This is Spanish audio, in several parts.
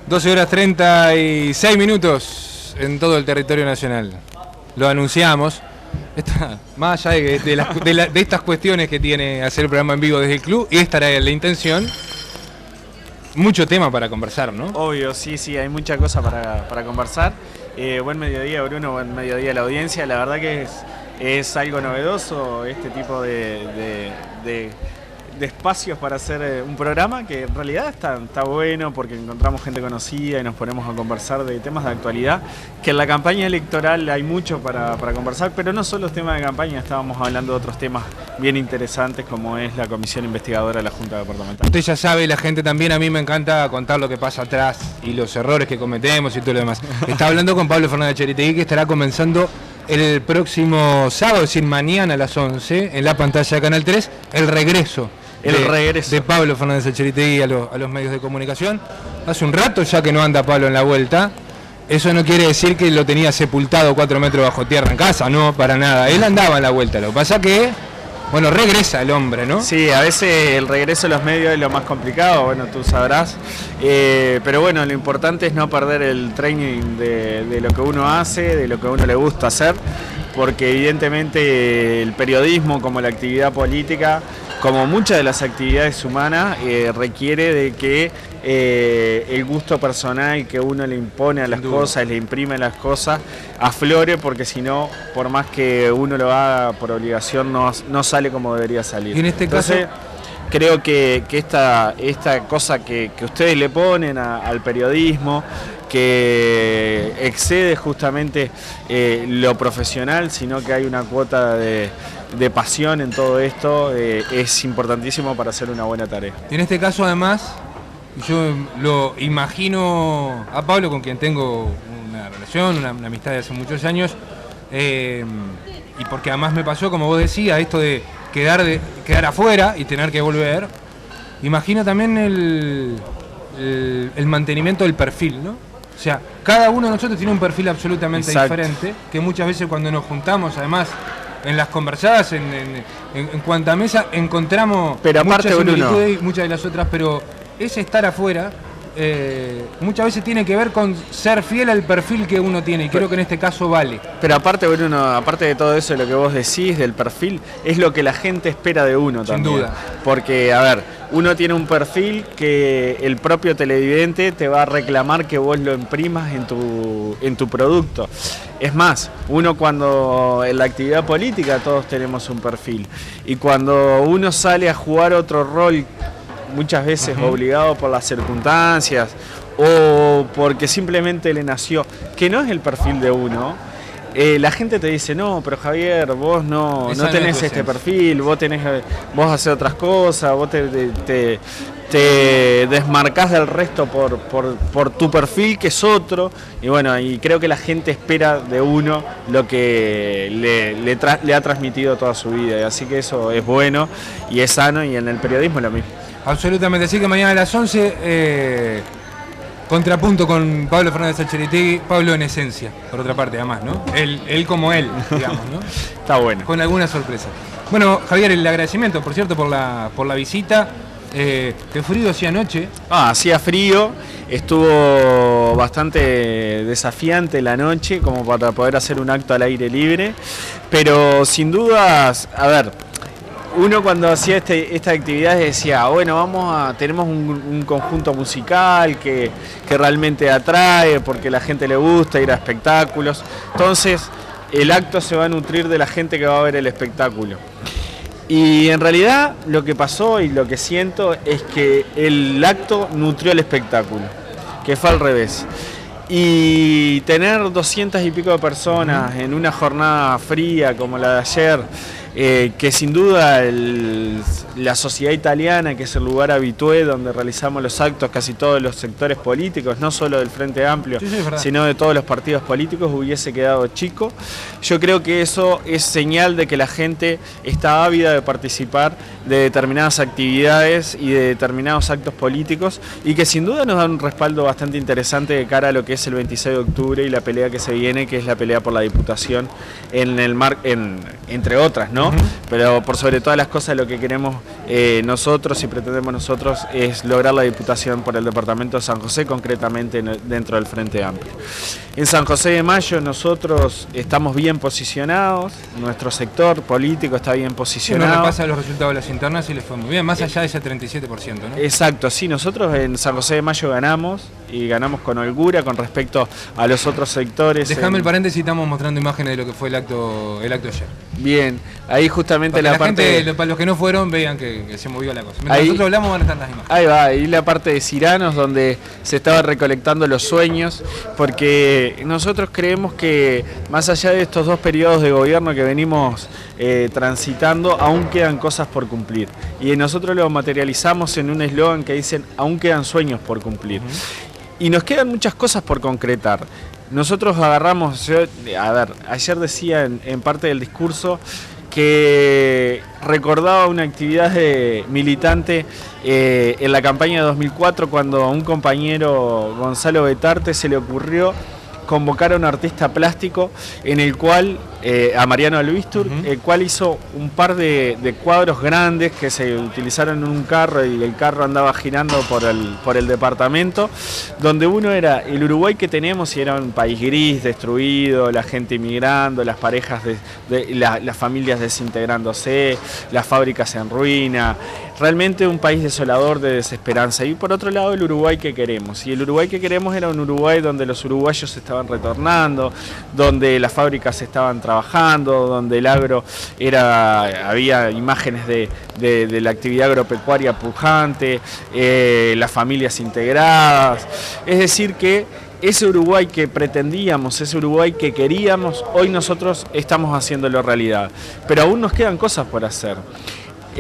12 horas 36 minutos en todo el territorio nacional. Lo anunciamos. Más allá de estas cuestiones que tiene hacer el programa en vivo desde el club, y esta era la intención. Mucho tema para conversar, ¿no? Obvio, sí, hay mucha cosa para conversar. Buen mediodía, Bruno, buen mediodía a la audiencia. La verdad que es algo novedoso este tipo de espacios para hacer un programa que en realidad está bueno porque encontramos gente conocida y nos ponemos a conversar de temas de actualidad, que en la campaña electoral hay mucho para conversar, pero no solo los temas de campaña, estábamos hablando de otros temas bien interesantes como es la comisión investigadora de la Junta Departamental. Usted ya sabe, la gente también, a mí me encanta contar lo que pasa atrás y los errores que cometemos y todo lo demás. Está hablando con Pablo Fernández Charitegui, que estará comenzando el próximo sábado, es decir, mañana a las 11, en la pantalla de Canal 3, el regreso de Pablo Fernández Charitegui a los medios de comunicación. Hace un rato ya que no anda Pablo en la vuelta. Eso no quiere decir que lo tenía sepultado 4 metros bajo tierra en casa, no, para nada. Él andaba en la vuelta, lo que pasa que, bueno, regresa el hombre, ¿no? Sí, a veces el regreso a los medios es lo más complicado, bueno, tú sabrás. Pero bueno, lo importante es no perder el training de lo que uno hace, de lo que a uno le gusta hacer, porque evidentemente el periodismo, como la actividad política, como muchas de las actividades humanas, requiere de que el gusto personal que uno le impone a las cosas, le imprime a las cosas, aflore, porque si no, por más que uno lo haga por obligación, no sale como debería salir. Y en este caso, creo que esta cosa que ustedes le ponen al periodismo, que excede justamente lo profesional, sino que hay una cuota de pasión en todo esto, es importantísimo para hacer una buena tarea. Y en este caso, además, yo lo imagino a Pablo, con quien tengo una relación, una amistad de hace muchos años, y porque además me pasó, como vos decías, esto de quedar afuera y tener que volver. Imagino también el mantenimiento del perfil, ¿no? O sea, cada uno de nosotros tiene un perfil absolutamente diferente, que muchas veces cuando nos juntamos, además, en las conversadas, en cuanta mesa, encontramos muchas similitudes y muchas de las otras, pero ese estar afuera muchas veces tiene que ver con ser fiel al perfil que uno tiene, y creo que en este caso vale. Pero aparte, Bruno, aparte de todo eso, de lo que vos decís del perfil, es lo que la gente espera de uno también. Sin duda. Porque, a ver, uno tiene un perfil que el propio televidente te va a reclamar que vos lo imprimas en tu producto. Es más, uno cuando en la actividad política todos tenemos un perfil, y cuando uno sale a jugar otro rol, muchas veces obligado por las circunstancias o porque simplemente le nació, que no es el perfil de uno, la gente te dice, no, pero Javier, vos no tenés este perfil, vos haces otras cosas, vos te desmarcás del resto por tu perfil, que es otro, y bueno, y creo que la gente espera de uno lo que le ha transmitido toda su vida, y así que eso es bueno y es sano, y en el periodismo es lo mismo. Absolutamente, así que mañana a las 11, contrapunto con Pablo Fernández Charitegui, Pablo en esencia, por otra parte, además, ¿no? Él como él, digamos, ¿no? Está bueno. Con alguna sorpresa. Bueno, Javier, el agradecimiento, por cierto, por la visita. ¿Qué frío hacía anoche? Hacía frío, estuvo bastante desafiante la noche, como para poder hacer un acto al aire libre, pero sin dudas, a ver, uno cuando hacía esta actividad decía, bueno, tenemos un conjunto musical que realmente atrae, porque la gente le gusta ir a espectáculos, entonces el acto se va a nutrir de la gente que va a ver el espectáculo. Y en realidad lo que pasó y lo que siento es que el acto nutrió el espectáculo, que fue al revés. Y tener 200 y pico de personas en una jornada fría como la de ayer, que sin duda la sociedad italiana, que es el lugar habitué donde realizamos los actos, casi todos los sectores políticos, no solo del Frente Amplio, sino de todos los partidos políticos, hubiese quedado chico. Yo creo que eso es señal de que la gente está ávida de participar de determinadas actividades y de determinados actos políticos, y que sin duda nos da un respaldo bastante interesante de cara a lo que es el 26 de octubre y la pelea que se viene, que es la pelea por la Diputación entre otras, ¿no? Pero por sobre todas las cosas lo que queremos nosotros y pretendemos nosotros es lograr la diputación por el departamento de San José, concretamente dentro del Frente Amplio. En San José de Mayo nosotros estamos bien posicionados, nuestro sector político está bien posicionado. Uno repasa los resultados de las internas y les fue muy bien, más allá de ese 37%, ¿no? Exacto, sí, nosotros en San José de Mayo ganamos, y ganamos con holgura con respecto a los otros sectores. Déjame el paréntesis, estamos mostrando imágenes de lo que fue el acto ayer. Bien, ahí justamente para la parte... gente, para los que no fueron, vean que se movió la cosa. Mientras ahí, nosotros hablamos van a estar las imágenes. Ahí va, ahí la parte de Ciranos, donde se estaba recolectando los sueños, porque nosotros creemos que más allá de estos 2 periodos de gobierno que venimos transitando, aún quedan cosas por cumplir. Y nosotros lo materializamos en un eslogan que dicen, aún quedan sueños por cumplir. Y nos quedan muchas cosas por concretar. Nosotros agarramos, ayer decía en parte del discurso que recordaba una actividad de militante en la campaña de 2004 cuando a un compañero, Gonzalo Betarte, se le ocurrió convocar a un artista plástico en el cual, a Mariano Albistur, el cual hizo un par de cuadros grandes que se utilizaron en un carro y el carro andaba girando por el departamento, donde uno era el Uruguay que tenemos y era un país gris, destruido, la gente inmigrando, las parejas, las familias desintegrándose, las fábricas en ruina, realmente un país desolador de desesperanza. Y por otro lado el Uruguay que queremos, y el Uruguay que queremos era un Uruguay donde los uruguayos estaban retornando, donde las fábricas estaban trabajando, donde el agro había imágenes de la actividad agropecuaria pujante, las familias integradas, es decir que ese Uruguay que pretendíamos, ese Uruguay que queríamos, hoy nosotros estamos haciéndolo realidad, pero aún nos quedan cosas por hacer.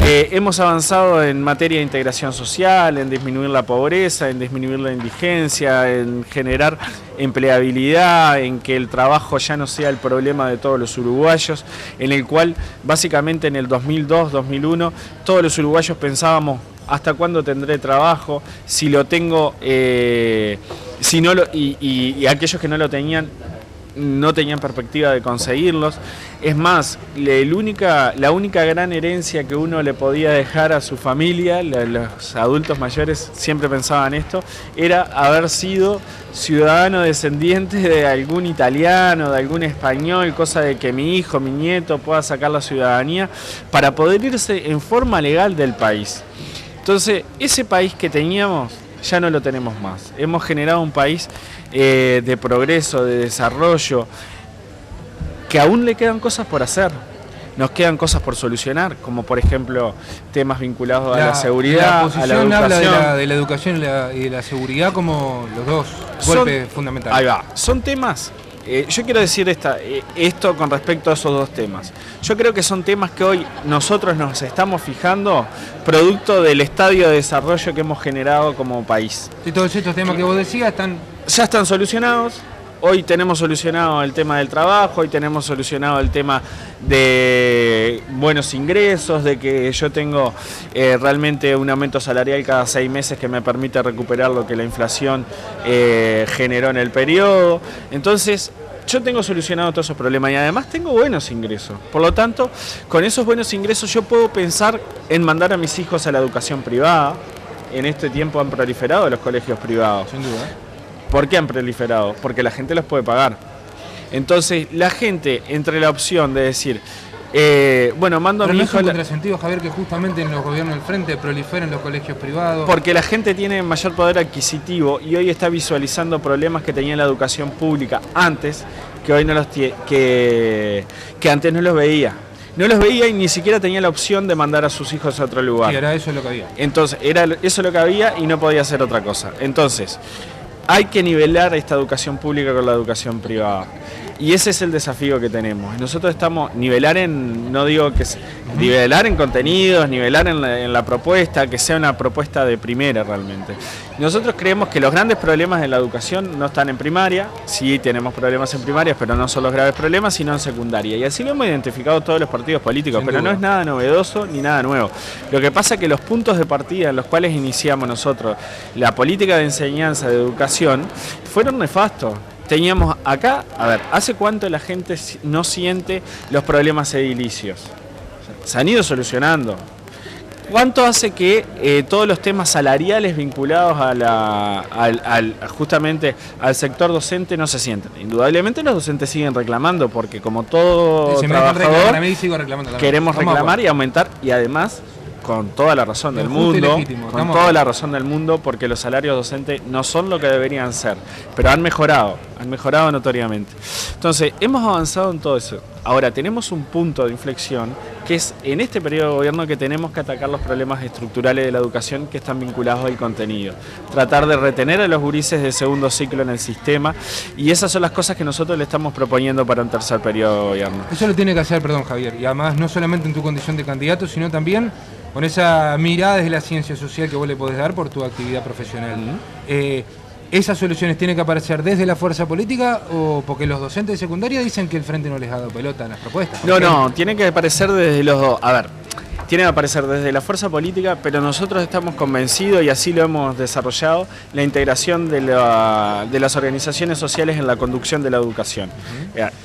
Hemos avanzado en materia de integración social, en disminuir la pobreza, en disminuir la indigencia, en generar empleabilidad, en que el trabajo ya no sea el problema de todos los uruguayos, en el cual básicamente en el 2002, 2001, todos los uruguayos pensábamos ¿hasta cuándo tendré trabajo? Si lo tengo, si no y aquellos que no lo tenían, no tenían perspectiva de conseguirlos. Es más, la única gran herencia que uno le podía dejar a su familia, los adultos mayores siempre pensaban esto, era haber sido ciudadano descendiente de algún italiano, de algún español, cosa de que mi hijo, mi nieto pueda sacar la ciudadanía para poder irse en forma legal del país. Entonces, ese país que teníamos ya no lo tenemos más. Hemos generado un país de progreso, de desarrollo, que aún le quedan cosas por hacer. Nos quedan cosas por solucionar, como por ejemplo temas vinculados a la seguridad, a la educación. Habla de la educación y de la seguridad como los dos golpes fundamentales. Ahí va, son temas. Yo quiero decir esto con respecto a esos dos temas. Yo creo que son temas que hoy nosotros nos estamos fijando producto del estadio de desarrollo que hemos generado como país. Y todos estos temas que vos decías ya están solucionados. Hoy tenemos solucionado el tema del trabajo, hoy tenemos solucionado el tema de buenos ingresos, de que yo tengo realmente un aumento salarial cada 6 meses que me permite recuperar lo que la inflación generó en el periodo. Entonces, yo tengo solucionado todos esos problemas y además tengo buenos ingresos. Por lo tanto, con esos buenos ingresos yo puedo pensar en mandar a mis hijos a la educación privada. En este tiempo han proliferado los colegios privados. Sin duda. ¿Por qué han proliferado? Porque la gente los puede pagar. Entonces, la gente, entre la opción de decir, mando a mi hijo... ¿Pero no es un contrasentido, Javier, que justamente en los gobiernos del frente proliferen los colegios privados? Porque la gente tiene mayor poder adquisitivo y hoy está visualizando problemas que tenía la educación pública antes, que hoy no los que antes no los veía. No los veía y ni siquiera tenía la opción de mandar a sus hijos a otro lugar. Sí, era eso lo que había. Entonces, era eso lo que había y no podía hacer otra cosa. Entonces, hay que nivelar esta educación pública con la educación privada. Y ese es el desafío que tenemos. Nosotros estamos nivelar en contenidos, nivelar en la propuesta, que sea una propuesta de primera realmente. Nosotros creemos que los grandes problemas de la educación no están en primaria, sí tenemos problemas en primaria, pero no son los graves problemas, sino en secundaria. Y así lo hemos identificado todos los partidos políticos, pero no es nada novedoso ni nada nuevo. Lo que pasa es que los puntos de partida en los cuales iniciamos nosotros la política de enseñanza, de educación, fueron nefastos. Teníamos acá, ¿hace cuánto la gente no siente los problemas edilicios? Se han ido solucionando. ¿Cuánto hace que todos los temas salariales vinculados justamente al sector docente no se sienten? Indudablemente los docentes siguen reclamando, porque como todo trabajador queremos reclamar y aumentar, y además con toda la razón del mundo, porque los salarios docentes no son lo que deberían ser, pero han mejorado notoriamente. Entonces, hemos avanzado en todo eso. Ahora, tenemos un punto de inflexión, que es en este periodo de gobierno que tenemos que atacar los problemas estructurales de la educación que están vinculados al contenido. Tratar de retener a los gurises de segundo ciclo en el sistema, y esas son las cosas que nosotros le estamos proponiendo para un tercer periodo de gobierno. Eso lo tiene que hacer, perdón, Javier, y además no solamente en tu condición de candidato, sino también con esa mirada desde la ciencia social que vos le podés dar por tu actividad profesional. ¿Esas soluciones tienen que aparecer desde la fuerza política o porque los docentes de secundaria dicen que el Frente no les ha dado pelota en las propuestas? No, tiene que aparecer desde los dos. A ver, tiene que aparecer desde la fuerza política, pero nosotros estamos convencidos, y así lo hemos desarrollado, la integración de las organizaciones sociales en la conducción de la educación.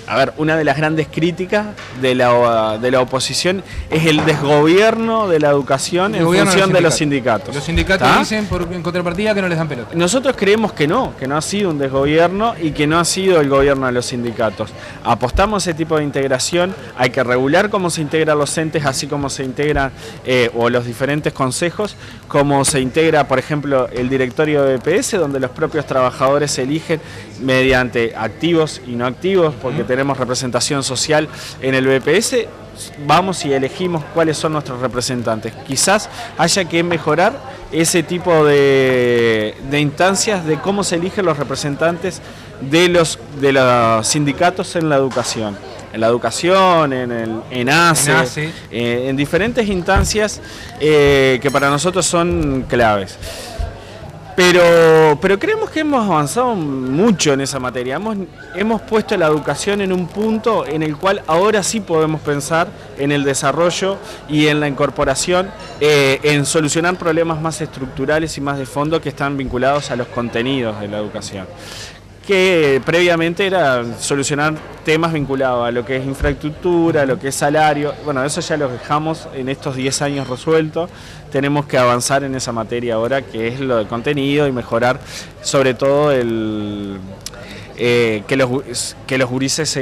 A ver, una de las grandes críticas de la oposición es el desgobierno de la educación en función de los sindicatos. Los sindicatos dicen, en contrapartida, que no les dan pelota. Nosotros creemos que no ha sido un desgobierno y que no ha sido el gobierno de los sindicatos. Apostamos a ese tipo de integración, hay que regular cómo se integran los entes, así como se integran o los diferentes consejos, como se integra, por ejemplo, el directorio de BPS, donde los propios trabajadores se eligen mediante activos y no activos, porque tenemos representación social en el BPS. Vamos y elegimos cuáles son nuestros representantes. Quizás haya que mejorar ese tipo de instancias de cómo se eligen los representantes de los sindicatos en la educación. En la educación, en ACE, en diferentes instancias que para nosotros son claves. Pero creemos que hemos avanzado mucho en esa materia. Hemos puesto la educación en un punto en el cual ahora sí podemos pensar en el desarrollo y en la incorporación, en solucionar problemas más estructurales y más de fondo que están vinculados a los contenidos de la educación, que previamente era solucionar temas vinculados a lo que es infraestructura, a lo que es salario. Bueno, eso ya lo dejamos en estos 10 años resuelto. Tenemos que avanzar en esa materia ahora, que es lo de contenido, y mejorar sobre todo que los gurises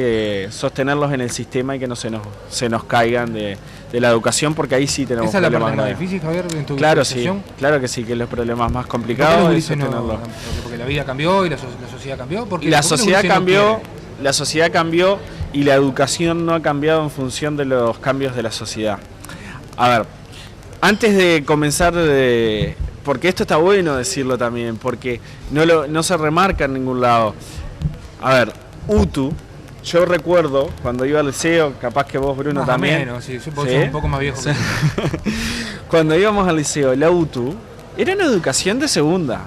sostenerlos en el sistema y que no se nos caigan de la educación, porque ahí sí tenemos problemas. ¿Esa es la parte más difícil, Javier, en tu Claro, sí, claro que sí, que es los problemas más complicados. Porque la vida cambió y la sociedad cambió. La sociedad cambió y la educación no ha cambiado en función de los cambios de la sociedad. A ver, antes de comenzar, porque esto está bueno decirlo también, porque no se remarca en ningún lado. A ver, UTU, yo recuerdo cuando iba al liceo, capaz que vos, Bruno, más también. Menos, sí, vos sos un poco más viejo. Sí. Cuando íbamos al liceo, la UTU era una educación de segunda.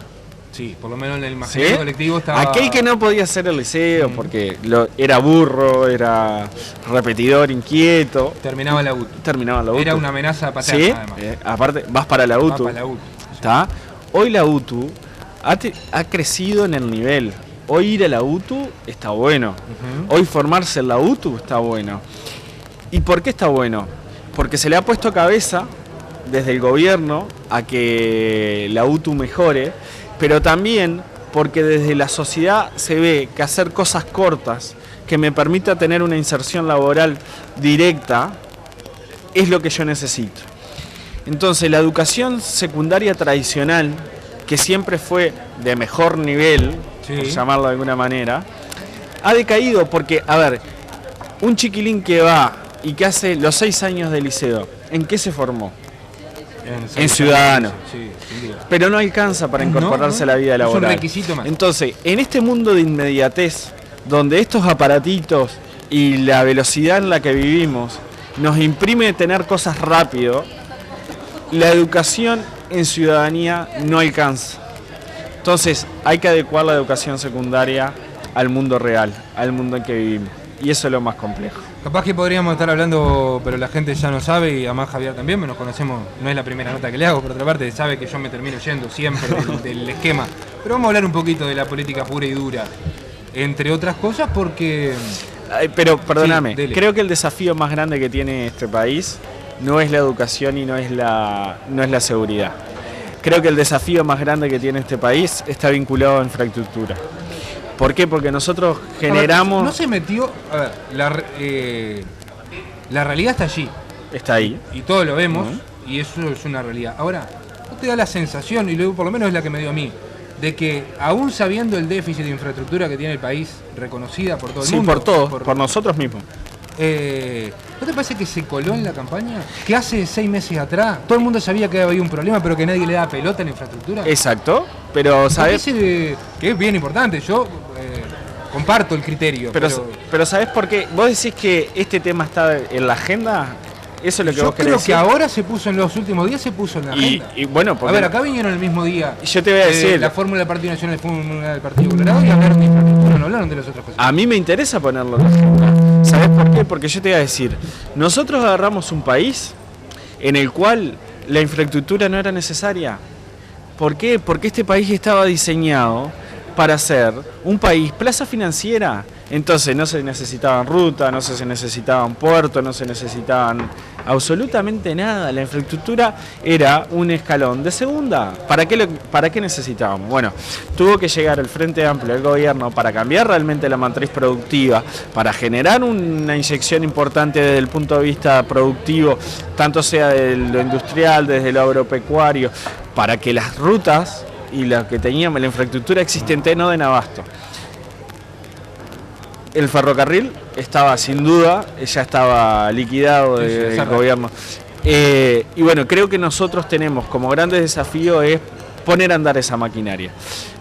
Sí, por lo menos en el imaginario colectivo estaba... Aquel que no podía hacer el liceo porque era burro, era repetidor, inquieto. Terminaba la UTU. Era una amenaza paterna, además. Aparte, vas para la UTU. ¿Está? Hoy la UTU ha crecido en el nivel. Hoy ir a la UTU está bueno. Hoy formarse en la UTU está bueno. ¿Y por qué está bueno? Porque se le ha puesto cabeza desde el gobierno a que la UTU mejore, pero también porque desde la sociedad se ve que hacer cosas cortas que me permita tener una inserción laboral directa es lo que yo necesito. Entonces, la educación secundaria tradicional, que siempre fue de mejor nivel, por llamarlo de alguna manera, ha decaído porque, a ver, un chiquilín que va y que hace los 6 años de liceo, ¿en qué se formó? En ciudadano. Sí, pero no alcanza para incorporarse a la vida laboral. Es un requisito más. Entonces, en este mundo de inmediatez, donde estos aparatitos y la velocidad en la que vivimos nos imprime tener cosas rápido, la educación en ciudadanía no alcanza. Entonces, hay que adecuar la educación secundaria al mundo real, al mundo en que vivimos. Y eso es lo más complejo. Capaz que podríamos estar hablando, pero la gente ya no sabe, y además Javier también, nos conocemos, no es la primera nota que le hago, por otra parte sabe que yo me termino yendo siempre del esquema. Pero vamos a hablar un poquito de la política pura y dura, entre otras cosas porque... Pero perdóname, creo que el desafío más grande que tiene este país no es la educación y no es la seguridad. Creo que el desafío más grande que tiene este país está vinculado a infraestructura. ¿Por qué? Porque nosotros generamos... No se metió... A ver, la realidad está allí. Está ahí. Y todos lo vemos, y eso es una realidad. Ahora, ¿no te da la sensación, y luego por lo menos es la que me dio a mí, de que aún sabiendo el déficit de infraestructura que tiene el país, reconocida por todo el mundo... Sí, por todos, por nosotros mismos. ¿No te parece que se coló en la campaña? Que hace 6 meses atrás todo el mundo sabía que había un problema, pero que nadie le da pelota en la infraestructura. Exacto, pero ¿sabes? Que es bien importante, yo comparto el criterio. Pero ¿sabes por qué? ¿Vos decís que este tema está en la agenda? Eso es lo que vos querés decir. Yo creo que ahora se puso, en los últimos días se puso en la agenda. Y bueno, a ver, acá vinieron el mismo día. Yo te voy a decir... la fórmula del Partido Nacional, la fórmula del Partido Colorado, y hablaron de infraestructura, no hablaron de las otras cosas. A mí me interesa ponerlo en la agenda. ¿Sabés por qué? Porque yo te voy a decir, nosotros agarramos un país en el cual la infraestructura no era necesaria. ¿Por qué? Porque este país estaba diseñado para ser un país plaza financiera. Entonces no se necesitaban rutas, no se necesitaban puertos, no se necesitaban absolutamente nada. La infraestructura era un escalón de segunda. ¿Para qué necesitábamos? Bueno, tuvo que llegar el Frente Amplio del gobierno para cambiar realmente la matriz productiva, para generar una inyección importante desde el punto de vista productivo, tanto sea de lo industrial, desde lo agropecuario, para que las rutas y lo que teníamos, la infraestructura existente, no den abasto. El ferrocarril estaba, sin duda, ya estaba liquidado del gobierno. Y bueno, creo que nosotros tenemos como grandes desafío es poner a andar esa maquinaria.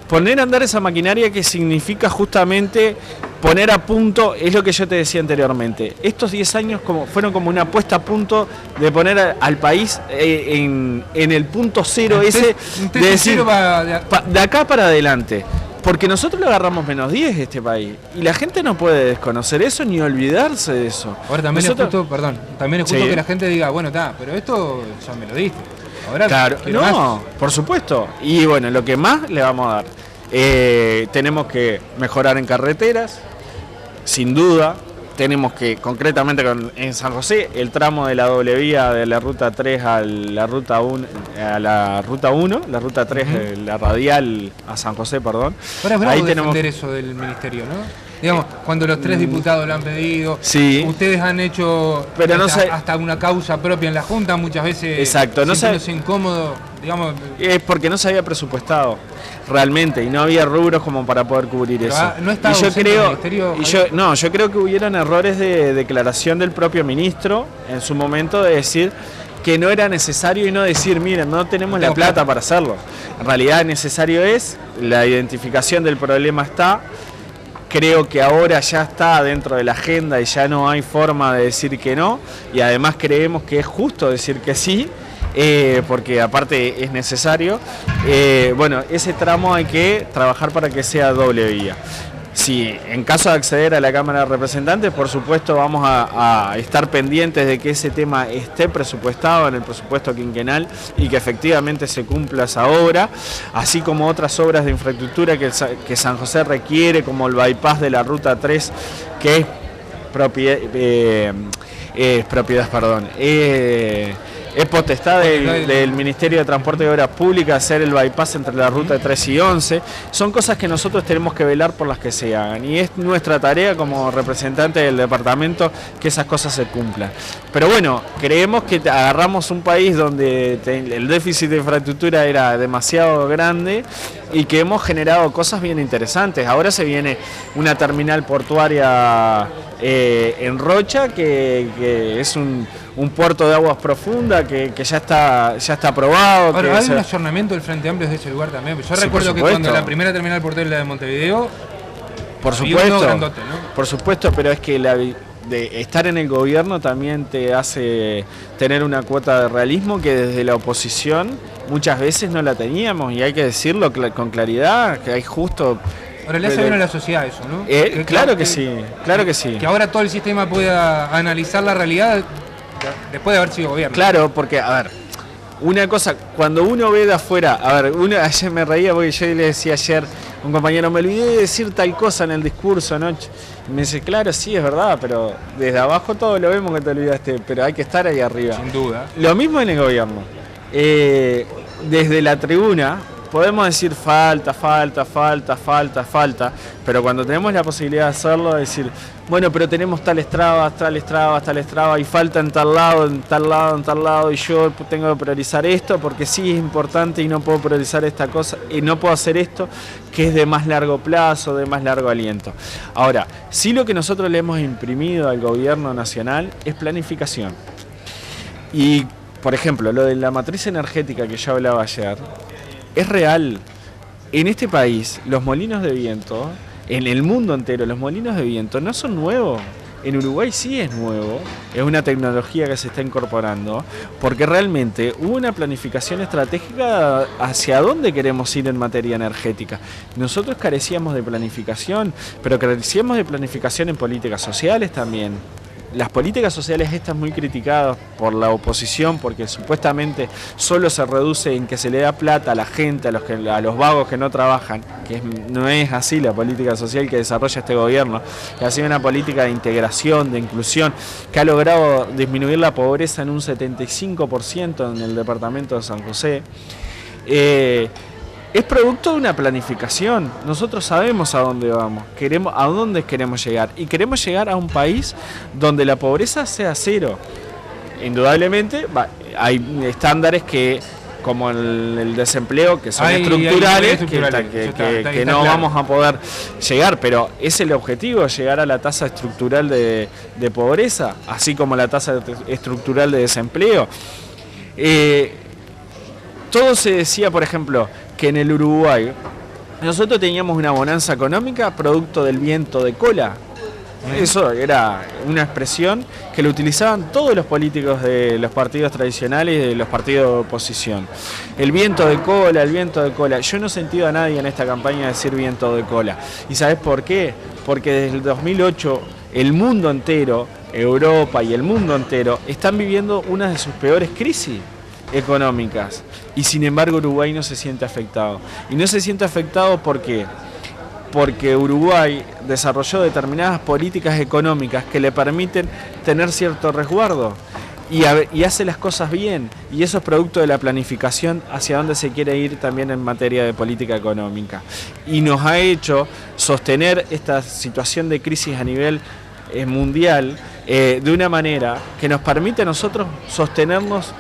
Poner a andar esa maquinaria que significa justamente poner a punto, es lo que yo te decía anteriormente. Estos 10 años fueron como una puesta a punto de poner al país en el punto cero ese, de decir, de acá para adelante. Porque nosotros le agarramos menos 10 este país. Y la gente no puede desconocer eso ni olvidarse de eso. Ahora también es justo, también es justo que la gente diga, bueno, pero esto ya me lo diste. Ahora claro, no, más. Por supuesto. Y bueno, lo que más le vamos a dar. Tenemos que mejorar en carreteras, sin duda. Tenemos que, concretamente en San José, el tramo de la doble vía de la ruta 3 a la ruta 1, la ruta 3, la radial a San José, perdón. Ahora es bravo defender eso del ministerio, ¿no? Digamos, cuando los 3 diputados lo han pedido, sí. Ustedes han hecho pero hasta una causa propia en la Junta, muchas veces. Exacto, no es incómodo, digamos. Es porque no se había presupuestado realmente y no había rubros como para poder cubrir pero eso. No estaba yo creo que hubieran errores de declaración del propio ministro en su momento de decir que no era necesario y no decir, miren, no tenemos la plata para hacerlo. En realidad necesario es, la identificación del problema está. Creo que ahora ya está dentro de la agenda y ya no hay forma de decir que no, y además creemos que es justo decir que sí, porque aparte es necesario. Bueno, ese tramo hay que trabajar para que sea doble vía. Si en caso de acceder a la Cámara de Representantes, por supuesto vamos a estar pendientes de que ese tema esté presupuestado en el presupuesto quinquenal y que efectivamente se cumpla esa obra, así como otras obras de infraestructura que San José requiere, como el bypass de la Ruta 3, que es es potestad del Ministerio de Transporte y Obras Públicas hacer el bypass entre la ruta 3 y 11. Son cosas que nosotros tenemos que velar por las que se hagan. Y es nuestra tarea como representante del departamento que esas cosas se cumplan. Pero bueno, creemos que agarramos un país donde el déficit de infraestructura era demasiado grande y que hemos generado cosas bien interesantes. Ahora se viene una terminal portuaria en Rocha, que es un puerto de aguas profundas que ya está aprobado. Ahora, hay un ayornamiento del Frente Amplio desde ese lugar también. Yo recuerdo que cuando la primera terminal portuaria era de Montevideo, por supuesto, grandote, ¿no? Por supuesto, pero es que de estar en el gobierno también te hace tener una cuota de realismo que desde la oposición muchas veces no la teníamos, y hay que decirlo con claridad, que hay justo... Ahora le hace bien a la sociedad eso, ¿no? Claro que sí, claro que sí. Que ahora todo el sistema pueda analizar la realidad después de haber sido gobierno. Claro, porque, a ver, una cosa, cuando uno ve de afuera, ayer me reía porque yo le decía ayer un compañero, me olvidé de decir tal cosa en el discurso anoche. Y me dice, claro, sí, es verdad, pero desde abajo todos lo vemos que te olvidaste, pero hay que estar ahí arriba. Sin duda. Lo mismo en el gobierno. Desde la tribuna podemos decir falta, pero cuando tenemos la posibilidad de hacerlo, decir, bueno, pero tenemos tales trabas, y falta en tal lado, y yo tengo que priorizar esto porque sí es importante y no puedo priorizar esta cosa, y no puedo hacer esto que es de más largo plazo, de más largo aliento. Ahora, sí lo que nosotros le hemos imprimido al gobierno nacional es planificación. Y, por ejemplo, lo de la matriz energética que yo hablaba ayer, es real. En este país, los molinos de viento, en el mundo entero, los molinos de viento no son nuevos. En Uruguay sí es nuevo, es una tecnología que se está incorporando, porque realmente hubo una planificación estratégica hacia dónde queremos ir en materia energética. Nosotros carecíamos de planificación, pero carecíamos de planificación en políticas sociales también. Las políticas sociales estas muy criticadas por la oposición porque supuestamente solo se reduce en que se le da plata a la gente, a los vagos que no trabajan, que no es así la política social que desarrolla este gobierno, que ha sido una política de integración, de inclusión, que ha logrado disminuir la pobreza en un 75% en el departamento de San José. Es producto de una planificación. Nosotros sabemos a dónde vamos, a dónde queremos llegar. Y queremos llegar a un país donde la pobreza sea cero. Indudablemente hay estándares como el desempleo, que son estructurales, que no vamos a poder llegar, pero es el objetivo, llegar a la tasa estructural de pobreza, así como la tasa estructural de desempleo. Todo se decía, por ejemplo, que en el Uruguay nosotros teníamos una bonanza económica producto del viento de cola. Eso era una expresión que lo utilizaban todos los políticos de los partidos tradicionales y de los partidos de oposición. El viento de cola, el viento de cola. Yo no he sentido a nadie en esta campaña decir viento de cola. ¿Y sabes por qué? Porque desde el 2008 el mundo entero, Europa y el mundo entero, están viviendo una de sus peores crisis económicas, y sin embargo Uruguay no se siente afectado. Y no se siente afectado ¿por qué? Porque Uruguay desarrolló determinadas políticas económicas que le permiten tener cierto resguardo y hace las cosas bien, y eso es producto de la planificación hacia dónde se quiere ir también en materia de política económica, y nos ha hecho sostener esta situación de crisis a nivel mundial de una manera que nos permite a nosotros sostenernos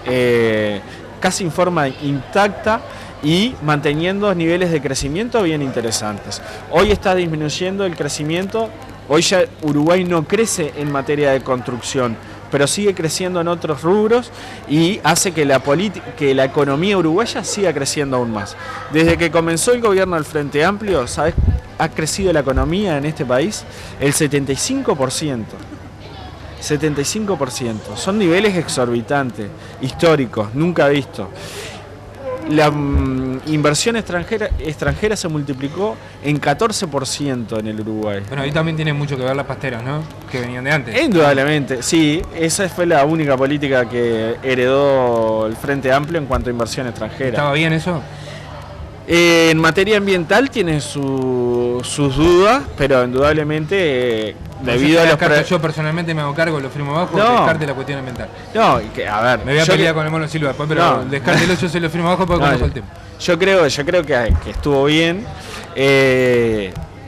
casi en forma intacta y manteniendo niveles de crecimiento bien interesantes. Hoy está disminuyendo el crecimiento, hoy ya Uruguay no crece en materia de construcción, pero sigue creciendo en otros rubros y hace que la economía uruguaya siga creciendo aún más. Desde que comenzó el gobierno del Frente Amplio, ¿sabes? Ha crecido la economía en este país el 75%. 75%. Son niveles exorbitantes, históricos, nunca vistos. La inversión extranjera se multiplicó en 14% en el Uruguay. Bueno, ahí también tiene mucho que ver las pasteras, ¿no? Que venían de antes. Indudablemente, sí. Esa fue la única política que heredó el Frente Amplio en cuanto a inversión extranjera. ¿Estaba bien eso? En materia ambiental tiene sus dudas, pero indudablemente debido a los... Yo personalmente me hago cargo, lo firmo abajo, descarte la cuestión ambiental. No, a ver... Me voy a pelear con el Mono Silva después, pero descártelo, yo se lo firmo abajo porque conozco el tema. Yo creo que estuvo bien.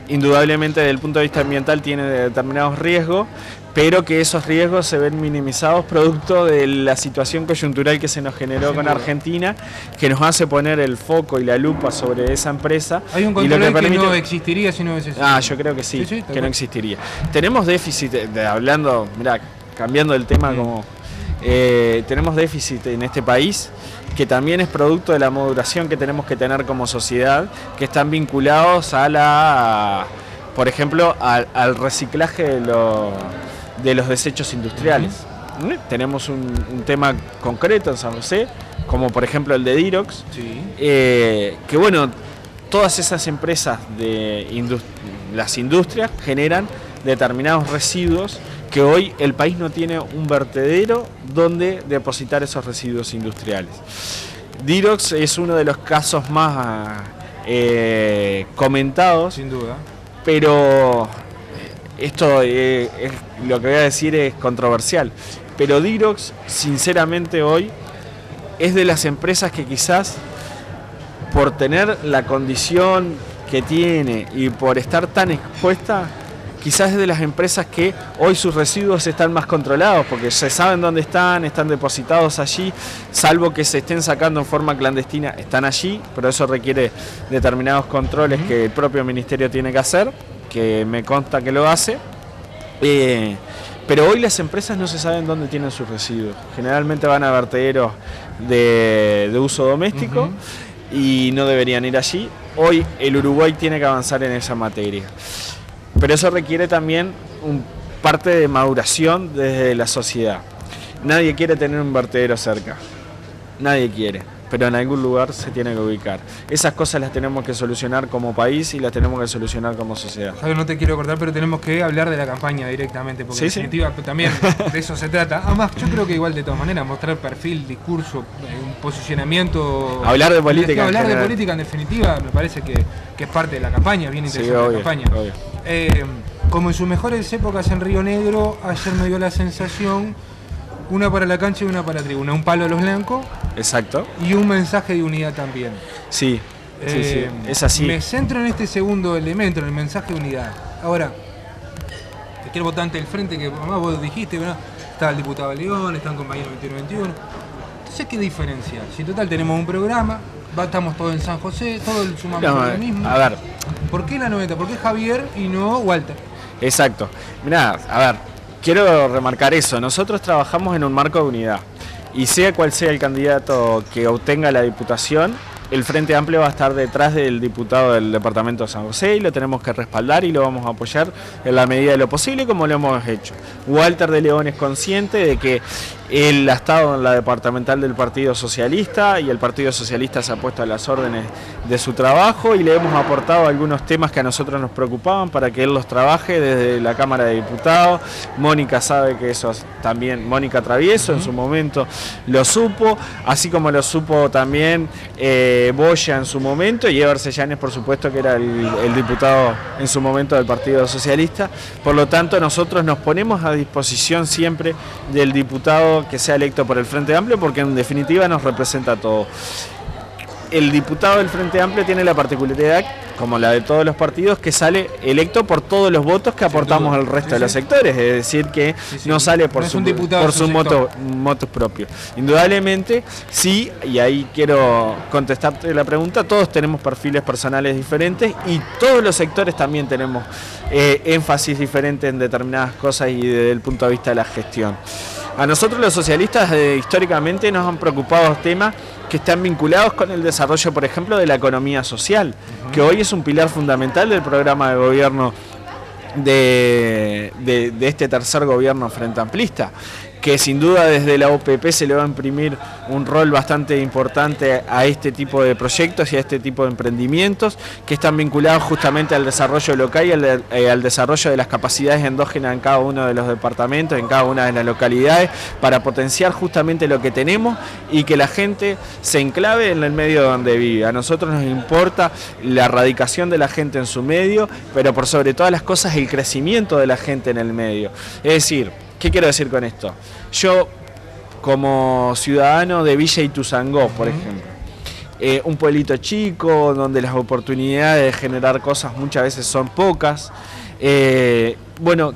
Indudablemente desde el punto de vista ambiental tiene determinados riesgos, pero que esos riesgos se ven minimizados producto de la situación coyuntural que se nos generó con Argentina, que nos hace poner el foco y la lupa sobre esa empresa. Hay un control que no existiría si no hubiese sido. Yo creo que sí, que no existiría. Tenemos déficit, cambiando el tema, tenemos déficit en este país, que también es producto de la modulación que tenemos que tener como sociedad, que están vinculados por ejemplo, al reciclaje de los desechos industriales. Tenemos un tema concreto en San José, como por ejemplo el de Dirox, que bueno, todas esas empresas las industrias generan determinados residuos que hoy el país no tiene un vertedero donde depositar esos residuos industriales. Dirox es uno de los casos más comentados. Sin duda. Pero esto lo que voy a decir es controversial. Pero Dirox, sinceramente hoy, es de las empresas que quizás por tener la condición que tiene y por estar tan expuesta, quizás es de las empresas que hoy sus residuos están más controlados, porque se saben dónde están depositados allí, salvo que se estén sacando en forma clandestina, están allí, pero eso requiere determinados controles que el propio ministerio tiene que hacer, que me consta que lo hace. Pero hoy las empresas no se saben dónde tienen sus residuos. Generalmente van a vertederos de uso doméstico y no deberían ir allí. Hoy el Uruguay tiene que avanzar en esa materia. Pero eso requiere también parte de maduración desde la sociedad. Nadie quiere tener un vertedero cerca. Nadie quiere. Pero en algún lugar se tiene que ubicar. Esas cosas las tenemos que solucionar como país y las tenemos que solucionar como sociedad. Javier, no te quiero cortar, pero tenemos que hablar de la campaña directamente, porque en definitiva también de eso se trata. Además, yo creo que igual de todas maneras, mostrar perfil, discurso, un posicionamiento... Hablar de política. Hablar de política en definitiva me parece que es parte de la campaña, bien interesante la campaña. Como en sus mejores épocas en Río Negro, ayer me dio la sensación... Una para la cancha y una para la tribuna. Un palo a los blancos. Exacto. Y un mensaje de unidad también. Sí, sí, es así. Me centro en este segundo elemento, en el mensaje de unidad. Ahora, te quiero votar ante el frente, que además vos dijiste, ¿verdad? Está el diputado León, está el compañero 2121. Entonces, ¿qué diferencia? Si en total tenemos un programa, estamos todos en San José, todos sumamos lo mismo. A ver. ¿Por qué la 90? ¿Por qué Javier y no Walter? Exacto. Mirá, a ver. Quiero remarcar eso, nosotros trabajamos en un marco de unidad y sea cual sea el candidato que obtenga la diputación, el Frente Amplio va a estar detrás del diputado del departamento de San José y lo tenemos que respaldar y lo vamos a apoyar en la medida de lo posible como lo hemos hecho. Walter de León es consciente de que él ha estado en la departamental del Partido Socialista y el Partido Socialista se ha puesto a las órdenes de su trabajo y le hemos aportado algunos temas que a nosotros nos preocupaban para que él los trabaje desde la Cámara de Diputados. Mónica sabe que eso también, Mónica Travieso en su momento lo supo, así como lo supo también Boya en su momento y Eber Sellanes, por supuesto, que era el diputado en su momento del Partido Socialista. Por lo tanto, nosotros nos ponemos a disposición siempre del diputado que sea electo por el Frente Amplio, porque en definitiva nos representa a todos. El diputado del Frente Amplio tiene la particularidad, como la de todos los partidos, que sale electo por todos los votos que aportamos al resto de los sectores, es decir, que no sale por su motos propios. Indudablemente, sí, y ahí quiero contestarte la pregunta, todos tenemos perfiles personales diferentes y todos los sectores también tenemos énfasis diferente en determinadas cosas y desde el punto de vista de la gestión. A nosotros los socialistas históricamente nos han preocupado temas que están vinculados con el desarrollo, por ejemplo, de la economía social, que hoy es un pilar fundamental del programa de gobierno de este tercer gobierno frente amplista, que sin duda desde la OPP se le va a imprimir un rol bastante importante a este tipo de proyectos y a este tipo de emprendimientos que están vinculados justamente al desarrollo local y al desarrollo de las capacidades endógenas en cada uno de los departamentos, en cada una de las localidades, para potenciar justamente lo que tenemos y que la gente se enclave en el medio donde vive. A nosotros nos importa la erradicación de la gente en su medio, pero por sobre todas las cosas el crecimiento de la gente en el medio. Es decir, ¿qué quiero decir con esto? Yo, como ciudadano de Villa Ituzaingó, por ejemplo, un pueblito chico donde las oportunidades de generar cosas muchas veces son pocas, bueno,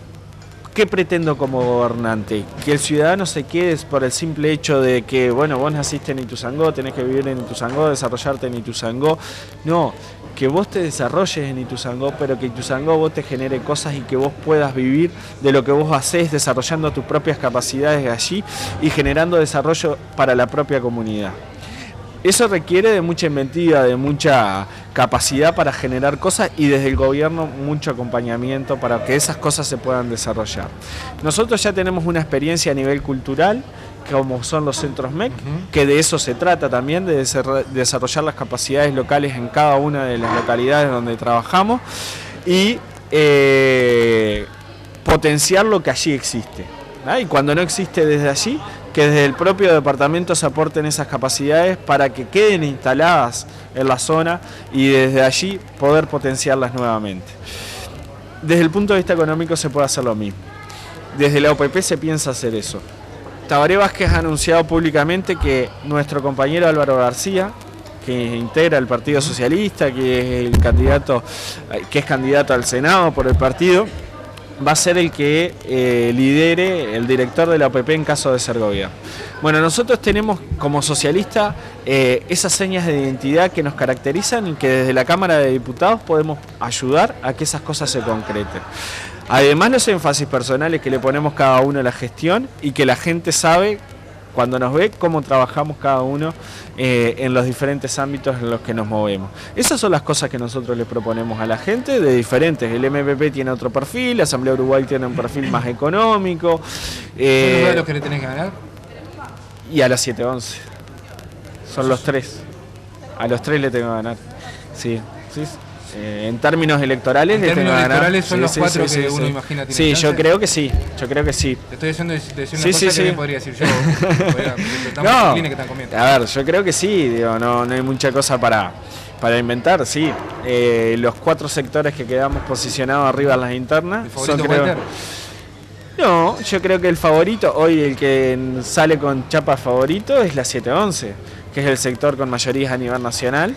¿qué pretendo como gobernante? Que el ciudadano se quede por el simple hecho de que, bueno, vos naciste en Ituzaingó, tenés que vivir en Ituzaingó, desarrollarte en Ituzaingó. No, que vos te desarrolles en Ituzaingó, pero que Ituzaingó vos te genere cosas y que vos puedas vivir de lo que vos hacés, desarrollando tus propias capacidades allí y generando desarrollo para la propia comunidad. Eso requiere de mucha inventiva, de mucha capacidad para generar cosas y desde el gobierno mucho acompañamiento para que esas cosas se puedan desarrollar. Nosotros ya tenemos una experiencia a nivel cultural, como son los centros MEC, que de eso se trata también, de desarrollar las capacidades locales en cada una de las localidades donde trabajamos y potenciar lo que allí existe. Y cuando no existe desde allí, que desde el propio departamento se aporten esas capacidades para que queden instaladas en la zona y desde allí poder potenciarlas nuevamente. Desde el punto de vista económico se puede hacer lo mismo. Desde la OPP se piensa hacer eso. Tabaré Vázquez ha anunciado públicamente que nuestro compañero Álvaro García, que integra el Partido Socialista, que es candidato al Senado por el partido, va a ser el que lidere el director de la OPP en caso de ser gobierno. Bueno, nosotros tenemos como socialista esas señas de identidad que nos caracterizan y que desde la Cámara de Diputados podemos ayudar a que esas cosas se concreten. Además, los énfasis personales que le ponemos cada uno a la gestión y que la gente sabe cuando nos ve cómo trabajamos cada uno en los diferentes ámbitos en los que nos movemos. Esas son las cosas que nosotros le proponemos a la gente de diferentes. El MPP tiene otro perfil, la Asamblea Uruguay tiene un perfil más económico. ¿Son los modelos que le tenés que ganar? Y a las 7-11. Son los tres. A los tres le tengo que ganar. Sí, sí. En términos electorales, ¿En términos electorales son los cuatro que uno imagina tiene Sí, chance? yo creo que sí. Te estoy haciendo decir una cosa que bien podría decir yo. No, que están comiendo. A ver, yo creo que sí, digo, no hay mucha cosa para inventar, sí. Los 4 sectores que quedamos posicionados arriba en las internas. ¿El favorito Walter? No, yo creo que el favorito, hoy el que sale con chapa favorito es la 7-11, que es el sector con mayorías a nivel nacional.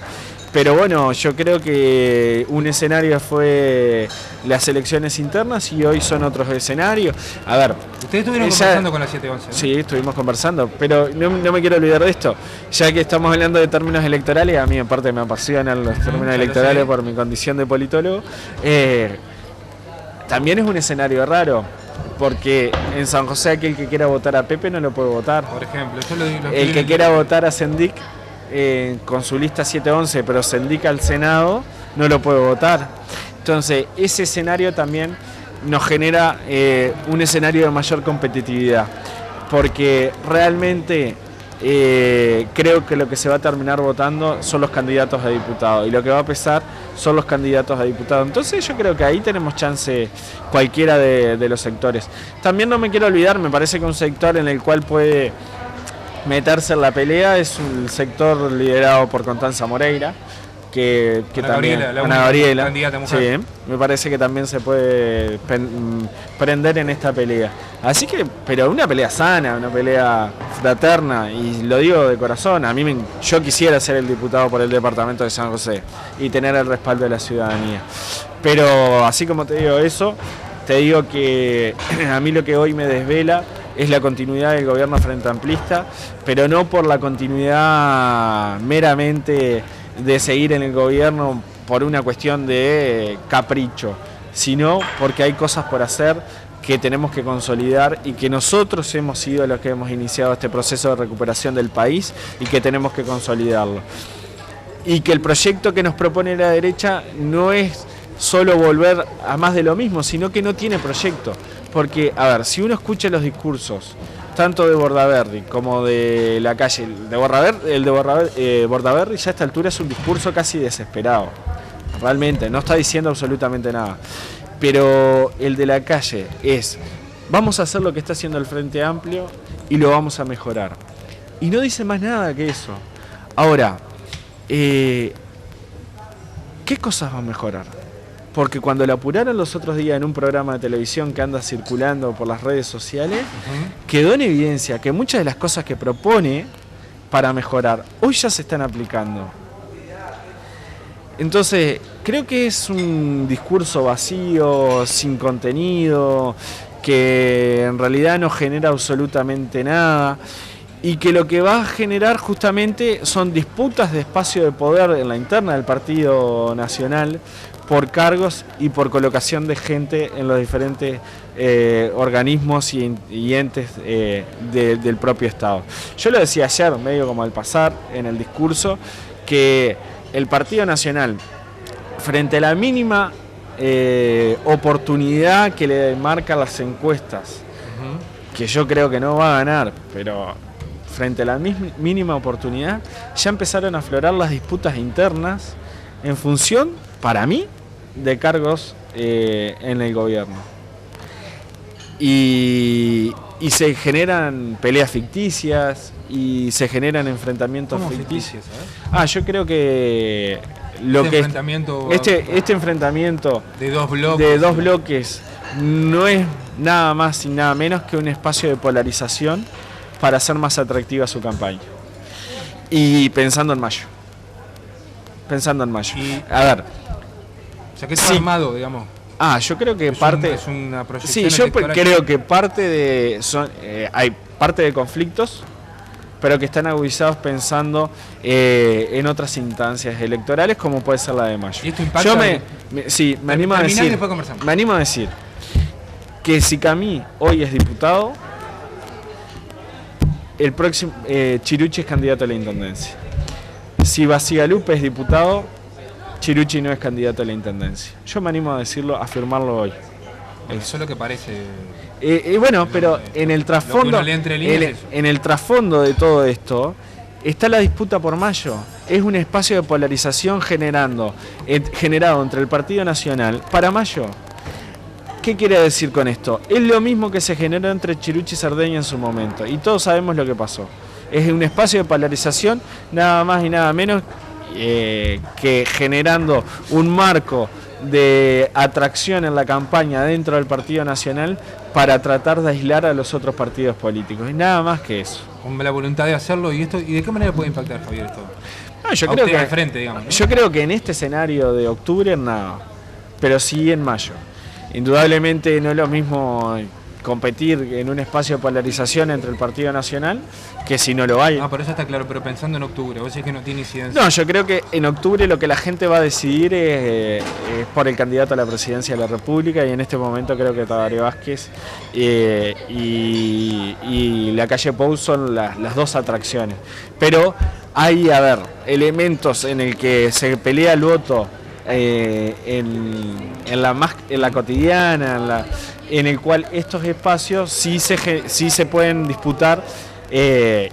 Pero bueno, yo creo que un escenario fue las elecciones internas y hoy son otros escenarios. A ver, ¿ustedes estuvieron conversando con la 711? Sí, estuvimos conversando, pero no me quiero olvidar de esto. Ya que estamos hablando de términos electorales, a mí en parte me apasionan los términos electorales por mi condición de politólogo. También es un escenario raro, porque en San José aquel que quiera votar a Pepe no lo puede votar. Por ejemplo, el que quiera votar a Sendik con su lista 711, pero se indica al Senado, no lo puede votar. Entonces, ese escenario también nos genera un escenario de mayor competitividad, porque realmente creo que lo que se va a terminar votando son los candidatos a diputados, y lo que va a pesar son los candidatos a diputados. Entonces yo creo que ahí tenemos chance cualquiera de los sectores. También no me quiero olvidar, me parece que un sector en el cual puede meterse en la pelea es un sector liderado por Constanza Moreira, que también Ana Gabriela, candidata mujer. Sí, me parece que también se puede prender en esta pelea. Así que, pero una pelea sana, una pelea fraterna, y lo digo de corazón. Yo quisiera ser el diputado por el departamento de San José y tener el respaldo de la ciudadanía. Pero así como te digo eso, te digo que a mí lo que hoy me desvela es la continuidad del gobierno frente amplista, pero no por la continuidad meramente de seguir en el gobierno por una cuestión de capricho, sino porque hay cosas por hacer que tenemos que consolidar y que nosotros hemos sido los que hemos iniciado este proceso de recuperación del país y que tenemos que consolidarlo. Y que el proyecto que nos propone la derecha no es solo volver a más de lo mismo, sino que no tiene proyecto. Porque, a ver, si uno escucha los discursos, tanto de Bordaberry como de la calle, el de Bordaberry ya a esta altura es un discurso casi desesperado. Realmente, no está diciendo absolutamente nada. Pero el de la calle es, vamos a hacer lo que está haciendo el Frente Amplio y lo vamos a mejorar. Y no dice más nada que eso. Ahora, ¿qué cosas va a mejorar? Porque cuando lo apuraron los otros días en un programa de televisión que anda circulando por las redes sociales, quedó en evidencia que muchas de las cosas que propone para mejorar hoy ya se están aplicando. Entonces, creo que es un discurso vacío, sin contenido, que en realidad no genera absolutamente nada, y que lo que va a generar justamente son disputas de espacio de poder en la interna del Partido Nacional, por cargos y por colocación de gente en los diferentes organismos y entes del propio Estado. Yo lo decía ayer, medio como al pasar en el discurso, que el Partido Nacional, frente a la mínima oportunidad que le marcan las encuestas, que yo creo que no va a ganar, pero frente a la mínima oportunidad, ya empezaron a aflorar las disputas internas en función, para mí, de cargos en el gobierno. Y y se generan peleas ficticias y se generan enfrentamientos ficticios. Yo creo que este enfrentamiento de dos bloques no es nada más y nada menos que un espacio de polarización para hacer más atractiva su campaña. Y pensando en mayo. A ver. O sea, que está armado, digamos. Yo creo que es una proyección. Sí, yo creo que hay parte de conflictos, pero que están agudizados pensando en otras instancias electorales, como puede ser la de mayo. ¿Y esto impacta? Yo me animo a decir que si Camí hoy es diputado, el próximo Chirucci es candidato a la intendencia. Si Bacigalupe es diputado, Chirucci no es candidato a la intendencia. Yo me animo a decirlo, a afirmarlo hoy. Eso es lo que parece. Pero en el trasfondo, en el trasfondo de todo esto está la disputa por mayo. Es un espacio de polarización generado entre el Partido Nacional para mayo. ¿Qué quiere decir con esto? Es lo mismo que se generó entre Chirucci y Cerdeña en su momento, y todos sabemos lo que pasó. Es un espacio de polarización, nada más y nada menos que generando un marco de atracción en la campaña dentro del Partido Nacional para tratar de aislar a los otros partidos políticos. Y nada más que eso. Con la voluntad de hacerlo, ¿y de qué manera puede impactar, Javier, esto? Yo creo que en este escenario de octubre nada, pero sí en mayo. Indudablemente no es lo mismo competir en un espacio de polarización entre el Partido Nacional que si no lo hay. Por eso está claro, pero pensando en octubre, vos decís que no tiene incidencia. No, yo creo que en octubre lo que la gente va a decidir es por el candidato a la presidencia de la República, y en este momento creo que Tabaré Vázquez y la calle Pou son las dos atracciones. Pero hay, elementos en el que se pelea el voto en la cotidiana, en el cual estos espacios sí se pueden disputar, de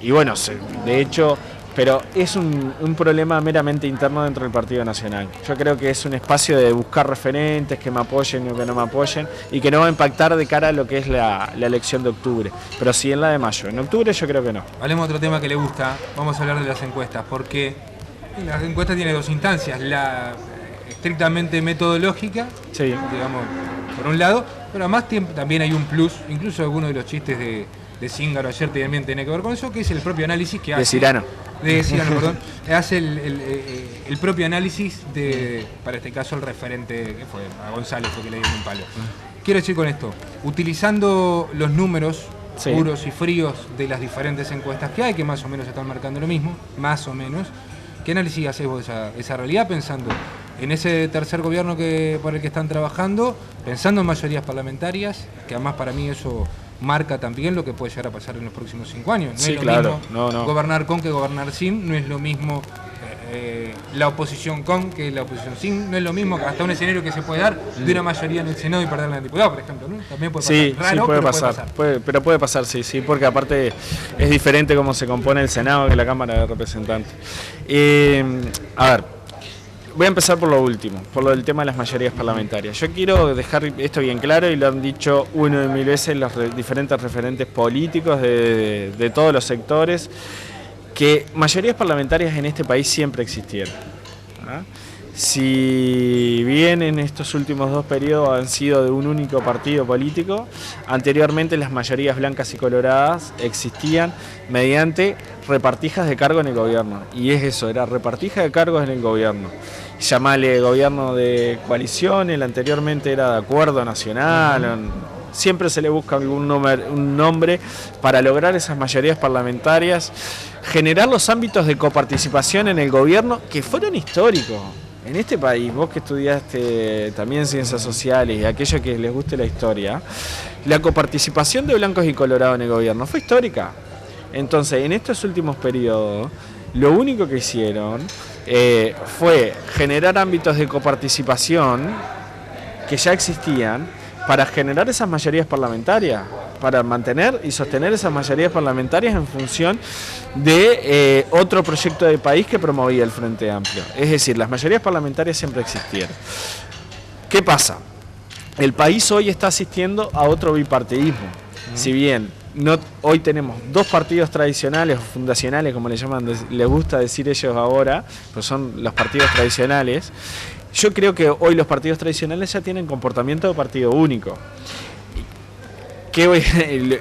hecho, pero es un problema meramente interno dentro del Partido Nacional. Yo creo que es un espacio de buscar referentes que me apoyen o que no me apoyen, y que no va a impactar de cara a lo que es la elección de octubre, pero sí en la de mayo. En octubre yo creo que no. Hablemos de otro tema que le gusta, vamos a hablar de las encuestas, porque las encuestas tienen dos instancias, la estrictamente metodológica, sí, digamos, por un lado, pero además también hay un plus, incluso algunos de los chistes de Zíngaro ayer también tiene que ver con eso, que es el propio análisis que hace. De Cirano, perdón. Hace el propio análisis para este caso, el referente, que fue a González, porque le dio un palo. Quiero decir con esto, utilizando los números puros y fríos de las diferentes encuestas que hay, que más o menos están marcando lo mismo, más o menos, ¿qué análisis haces vos de esa realidad pensando en ese tercer gobierno por el que están trabajando, pensando en mayorías parlamentarias, que además para mí eso marca también lo que puede llegar a pasar en los próximos 5 años? No es lo mismo gobernar con que gobernar sin, no es lo mismo la oposición con que la oposición sin, no es lo mismo que hasta un escenario que se puede dar de una mayoría en el Senado y perderla en el diputado, por ejemplo, ¿no? También puede pasar. Puede pasar. Puede pasar, sí, porque aparte es diferente cómo se compone el Senado que la Cámara de Representantes. Voy a empezar por lo último, por lo del tema de las mayorías parlamentarias. Yo quiero dejar esto bien claro, y lo han dicho una y mil veces los diferentes referentes políticos de todos los sectores, que mayorías parlamentarias en este país siempre existieron. Si bien en estos últimos 2 periodos han sido de un único partido político, anteriormente las mayorías blancas y coloradas existían mediante repartijas de cargo en el gobierno. Y es eso, era repartija de cargos en el gobierno. Llamale gobierno de coalición, el anteriormente era de acuerdo nacional. Siempre se le busca un nombre para lograr esas mayorías parlamentarias, generar los ámbitos de coparticipación en el gobierno que fueron históricos. En este país, vos que estudiaste también ciencias sociales y aquellos que les guste la historia, la coparticipación de blancos y colorados en el gobierno fue histórica. Entonces, en estos últimos periodos, lo único que hicieron fue generar ámbitos de coparticipación que ya existían para generar esas mayorías parlamentarias, para mantener y sostener esas mayorías parlamentarias en función de otro proyecto de país que promovía el Frente Amplio. Es decir, las mayorías parlamentarias siempre existieron. ¿Qué pasa? El país hoy está asistiendo a otro bipartidismo. Si bien hoy tenemos dos partidos tradicionales o fundacionales, como les gusta decir ellos ahora, pues son los partidos tradicionales. Yo creo que hoy los partidos tradicionales ya tienen comportamiento de partido único.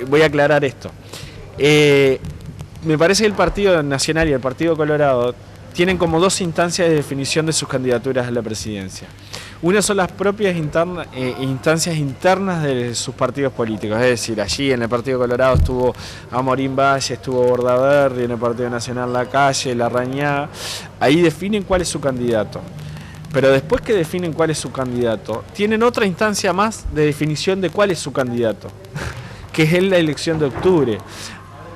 Voy a aclarar esto. Me parece que el Partido Nacional y el Partido Colorado tienen como dos instancias de definición de sus candidaturas a la presidencia. Una son las propias instancias internas de sus partidos políticos, es decir, allí en el Partido Colorado estuvo Amorín Valle, estuvo Bordaberry, en el Partido Nacional Lacalle, Larrañaga, ahí definen cuál es su candidato. Pero después que definen cuál es su candidato, tienen otra instancia más de definición de cuál es su candidato, que es la elección de octubre.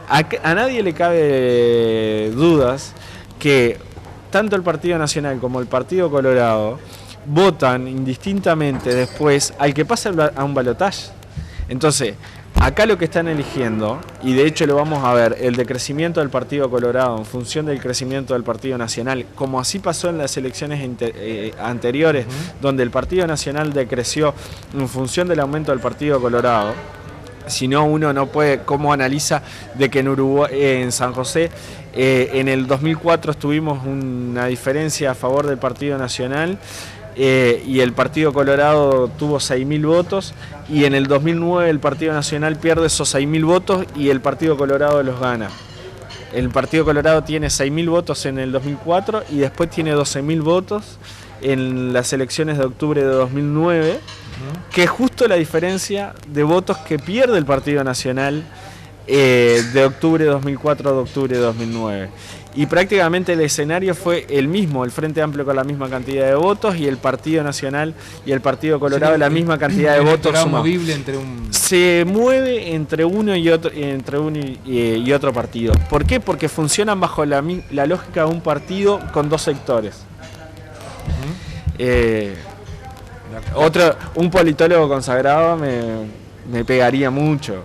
A nadie le cabe dudas que tanto el Partido Nacional como el Partido Colorado votan indistintamente después al que pasa a un balotaje. Entonces, acá lo que están eligiendo, y de hecho lo vamos a ver, el decrecimiento del Partido Colorado en función del crecimiento del Partido Nacional, como así pasó en las elecciones anteriores, donde el Partido Nacional decreció en función del aumento del Partido Colorado. Si no, uno no puede, ¿cómo analiza de que en Uruguay, en San José, en el 2004 tuvimos una diferencia a favor del Partido Nacional y el Partido Colorado tuvo 6.000 votos y en el 2009 el Partido Nacional pierde esos 6.000 votos y el Partido Colorado los gana? El Partido Colorado tiene 6.000 votos en el 2004 y después tiene 12.000 votos en las elecciones de octubre de 2009, que es justo la diferencia de votos que pierde el Partido Nacional de octubre de 2004 a octubre de 2009. Y prácticamente el escenario fue el mismo, el Frente Amplio con la misma cantidad de votos y el Partido Nacional y el Partido Colorado la misma cantidad de votos. Se mueve entre uno y otro partido. ¿Por qué? Porque funcionan bajo la lógica de un partido con dos sectores. Un politólogo consagrado me pegaría mucho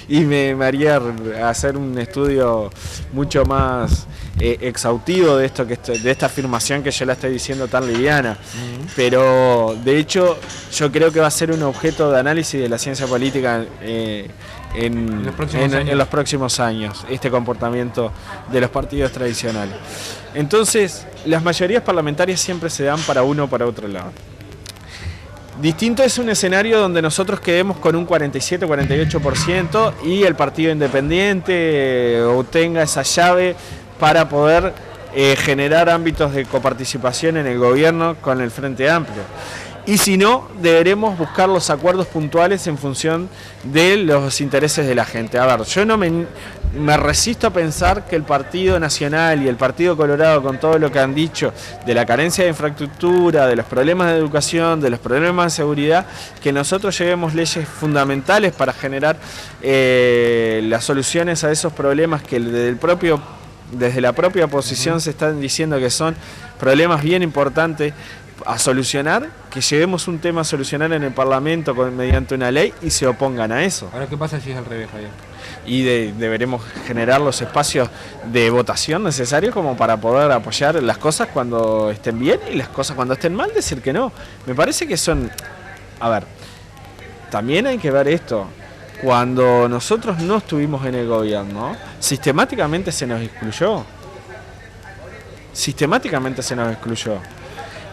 y me haría hacer un estudio mucho más exhaustivo de esta afirmación que yo la estoy diciendo tan liviana. Pero de hecho yo creo que va a ser un objeto de análisis de la ciencia política en los próximos años, este comportamiento de los partidos tradicionales. Entonces, las mayorías parlamentarias siempre se dan para uno o para otro lado. Distinto es un escenario donde nosotros quedemos con un 47-48% y el partido independiente obtenga esa llave para poder generar ámbitos de coparticipación en el gobierno con el Frente Amplio. Y si no, deberemos buscar los acuerdos puntuales en función de los intereses de la gente. A ver, yo no me resisto a pensar que el Partido Nacional y el Partido Colorado, con todo lo que han dicho de la carencia de infraestructura, de los problemas de educación, de los problemas de seguridad, que nosotros llevemos leyes fundamentales para generar las soluciones a esos problemas que desde la propia oposición se están diciendo que son problemas bien importantes a solucionar, que llevemos un tema a solucionar en el Parlamento mediante una ley y se opongan a eso. Ahora, ¿qué pasa si es al revés, Javier? Y deberemos generar los espacios de votación necesarios como para poder apoyar las cosas cuando estén bien y las cosas cuando estén mal, decir que no. Me parece que son... A ver, también hay que ver esto. Cuando nosotros no estuvimos en el gobierno, sistemáticamente se nos excluyó. Sistemáticamente se nos excluyó.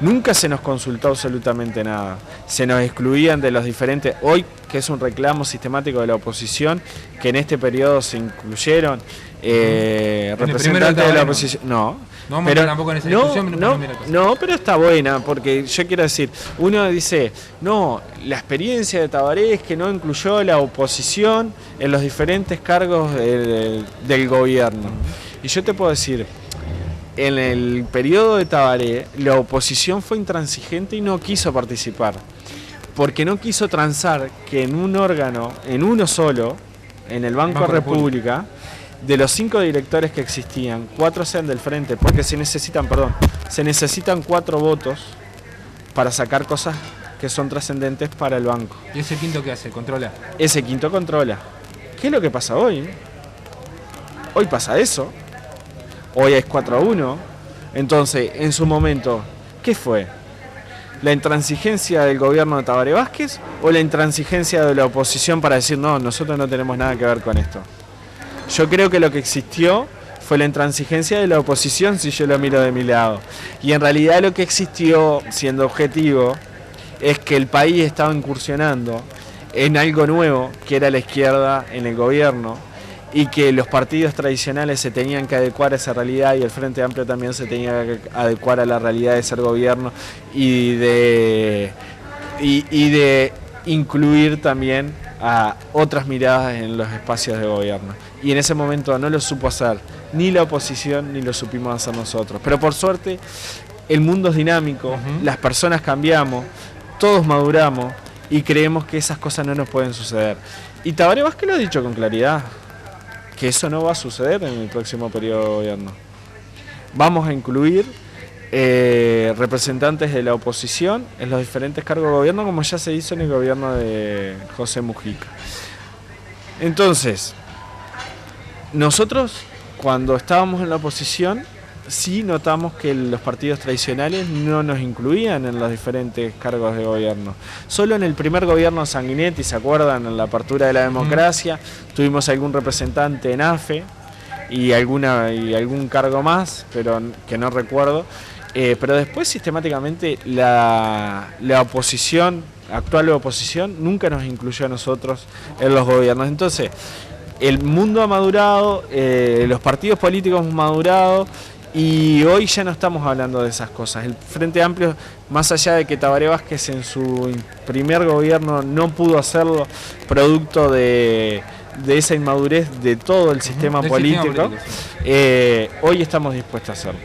Nunca se nos consultó absolutamente nada. Se nos excluían de los diferentes... Hoy, que es un reclamo sistemático de la oposición, que en este periodo se incluyeron representantes de la oposición... No, pero tampoco en esa discusión, no, pero está buena, porque yo quiero decir, uno dice, no, la experiencia de Tabaré es que no incluyó la oposición en los diferentes cargos del gobierno. Y yo te puedo decir... En el periodo de Tabaré, la oposición fue intransigente y no quiso participar, porque no quiso transar que en un órgano, en uno solo, en el Banco República, de los 5 directores que existían, 4 sean del Frente, porque se necesitan 4 votos para sacar cosas que son trascendentes para el banco. ¿Y ese quinto qué hace? ¿Controla? Ese quinto controla. ¿Qué es lo que pasa hoy? Hoy pasa eso. Hoy es 4-1, entonces en su momento, ¿qué fue? ¿La intransigencia del gobierno de Tabaré Vázquez o la intransigencia de la oposición para decir no, nosotros no tenemos nada que ver con esto? Yo creo que lo que existió fue la intransigencia de la oposición, si yo lo miro de mi lado. Y en realidad lo que existió, siendo objetivo, es que el país estaba incursionando en algo nuevo, que era la izquierda en el gobierno, y que los partidos tradicionales se tenían que adecuar a esa realidad y el Frente Amplio también se tenía que adecuar a la realidad de ser gobierno y de incluir también a otras miradas en los espacios de gobierno. Y en ese momento no lo supo hacer ni la oposición ni lo supimos hacer nosotros. Pero por suerte el mundo es dinámico, las personas cambiamos, todos maduramos y creemos que esas cosas no nos pueden suceder. Y Tabaré Vázquez lo ha dicho con claridad, que eso no va a suceder en el próximo periodo de gobierno. Vamos a incluir representantes de la oposición en los diferentes cargos de gobierno, como ya se hizo en el gobierno de José Mujica. Entonces, nosotros cuando estábamos en la oposición sí notamos que los partidos tradicionales no nos incluían en los diferentes cargos de gobierno. Solo en el primer gobierno de Sanguinetti, ¿se acuerdan? En la apertura de la democracia, tuvimos algún representante en AFE y algún cargo más, pero que no recuerdo. Pero después sistemáticamente la oposición, actual oposición, nunca nos incluyó a nosotros en los gobiernos. Entonces, el mundo ha madurado, los partidos políticos han madurado, y hoy ya no estamos hablando de esas cosas. El Frente Amplio, más allá de que Tabaré Vázquez en su primer gobierno no pudo hacerlo, producto de esa inmadurez de todo el sistema político, hoy estamos dispuestos a hacerlo.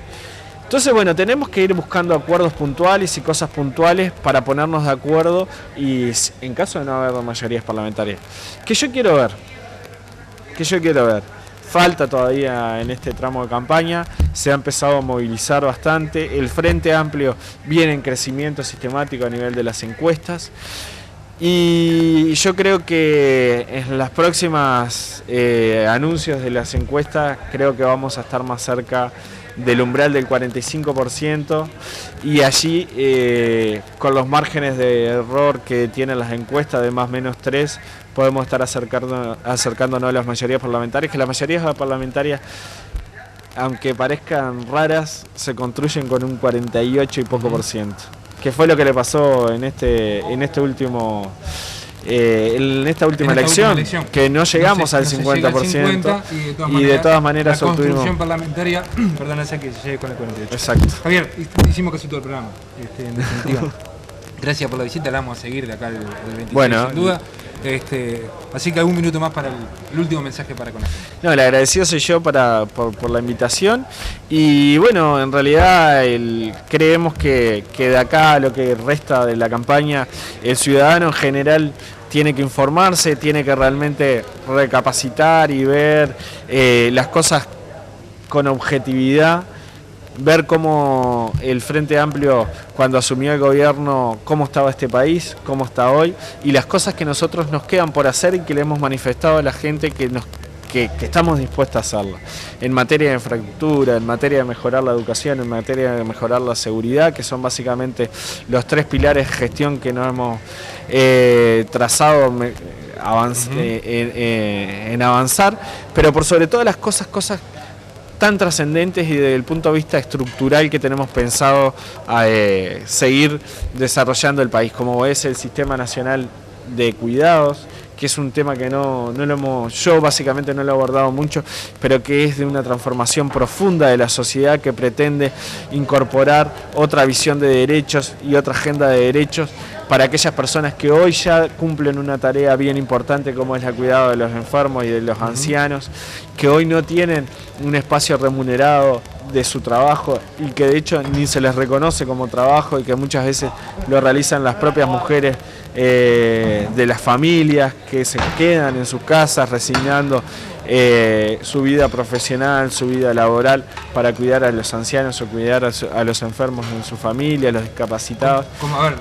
Entonces, bueno, tenemos que ir buscando acuerdos puntuales y cosas puntuales para ponernos de acuerdo y en caso de no haber mayorías parlamentarias. ¿Qué yo quiero ver? Falta todavía en este tramo de campaña, se ha empezado a movilizar bastante, el Frente Amplio viene en crecimiento sistemático a nivel de las encuestas y yo creo que en las próximas anuncios de las encuestas creo que vamos a estar más cerca del umbral del 45% y allí con los márgenes de error que tienen las encuestas de más o menos 3 podemos estar acercándonos a las mayorías parlamentarias, que las mayorías parlamentarias, aunque parezcan raras, se construyen con un 48 y poco por ciento, que fue lo que le pasó en esta última elección, que no llegamos al 50%, y de todas maneras la obtuvimos... construcción parlamentaria, perdón, hace que se llegue con el 48. Exacto. Javier, hicimos casi todo el programa, en definitiva. Gracias por la visita, la vamos a seguir de acá el 26, bueno, sin duda. Así que algún minuto más para el último mensaje para con él. No, el agradecido soy yo por la invitación y bueno, en realidad creemos que de acá a lo que resta de la campaña, el ciudadano en general tiene que informarse, tiene que realmente recapacitar y ver las cosas con objetividad, ver cómo el Frente Amplio, cuando asumió el gobierno, cómo estaba este país, cómo está hoy, y las cosas que nosotros nos quedan por hacer y que le hemos manifestado a la gente que estamos dispuestos a hacerlo. En materia de infraestructura, en materia de mejorar la educación, en materia de mejorar la seguridad, que son básicamente los 3 pilares de gestión que nos hemos trazado en avanzar, pero por sobre todas las cosas tan trascendentes y desde el punto de vista estructural que tenemos pensado seguir desarrollando el país, como es el Sistema Nacional de Cuidados, que es un tema que yo básicamente no lo he abordado mucho, pero que es de una transformación profunda de la sociedad que pretende incorporar otra visión de derechos y otra agenda de derechos para aquellas personas que hoy ya cumplen una tarea bien importante como es el cuidado de los enfermos y de los ancianos, que hoy no tienen un espacio remunerado de su trabajo y que de hecho ni se les reconoce como trabajo y que muchas veces lo realizan las propias mujeres de las familias que se quedan en sus casas resignando su vida profesional, su vida laboral para cuidar a los ancianos o cuidar a los enfermos en su familia, a los discapacitados. A ver,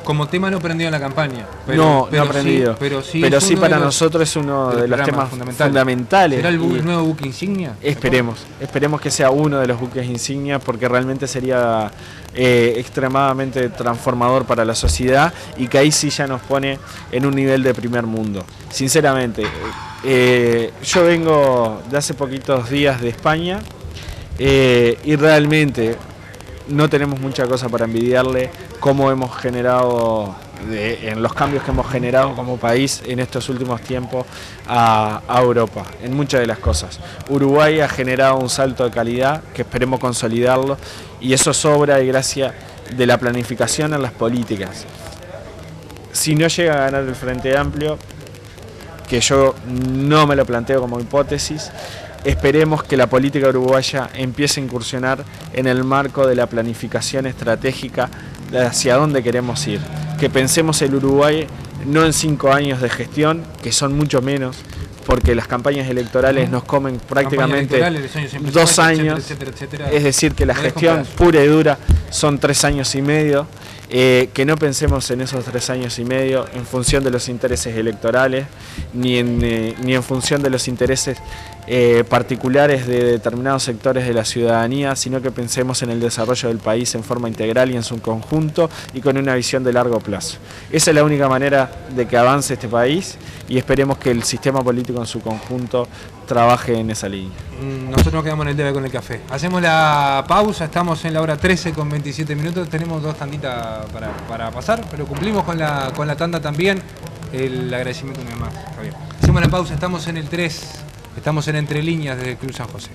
como tema no prendido en la campaña. No aprendido. Sí, pero sí para nosotros es uno de los temas fundamentales. ¿Será el nuevo buque insignia? Esperemos que sea uno de los buques insignia, porque realmente sería extremadamente transformador para la sociedad y que ahí sí ya nos pone en un nivel de primer mundo. Sinceramente, yo vengo de hace poquitos días de España y realmente no tenemos mucha cosa para envidiarle cómo hemos generado, en los cambios que hemos generado como país en estos últimos tiempos a Europa, en muchas de las cosas. Uruguay ha generado un salto de calidad que esperemos consolidarlo, y eso es obra y gracia de la planificación en las políticas. Si no llega a ganar el Frente Amplio, que yo no me lo planteo como hipótesis, esperemos que la política uruguaya empiece a incursionar en el marco de la planificación estratégica de hacia dónde queremos ir. Que pensemos el Uruguay no en 5 años de gestión, que son mucho menos, porque las campañas electorales nos comen prácticamente 2 años, etcétera. Es decir, que la gestión pura y dura son 3 años y medio. Que no pensemos en esos 3 años y medio en función de los intereses electorales, ni en función de los intereses particulares de determinados sectores de la ciudadanía, sino que pensemos en el desarrollo del país en forma integral y en su conjunto, y con una visión de largo plazo. Esa es la única manera de que avance este país, y esperemos que el sistema político en su conjunto trabaje en esa línea. Nosotros nos quedamos en el debe con el café. Hacemos la pausa, estamos en la hora 13 con 27 minutos, tenemos 2 tanditas para pasar, pero cumplimos con la tanda también. El agradecimiento a mi mamá, Javier. Hacemos la pausa, estamos en el 3, estamos en Entre Líneas desde Cruz San José.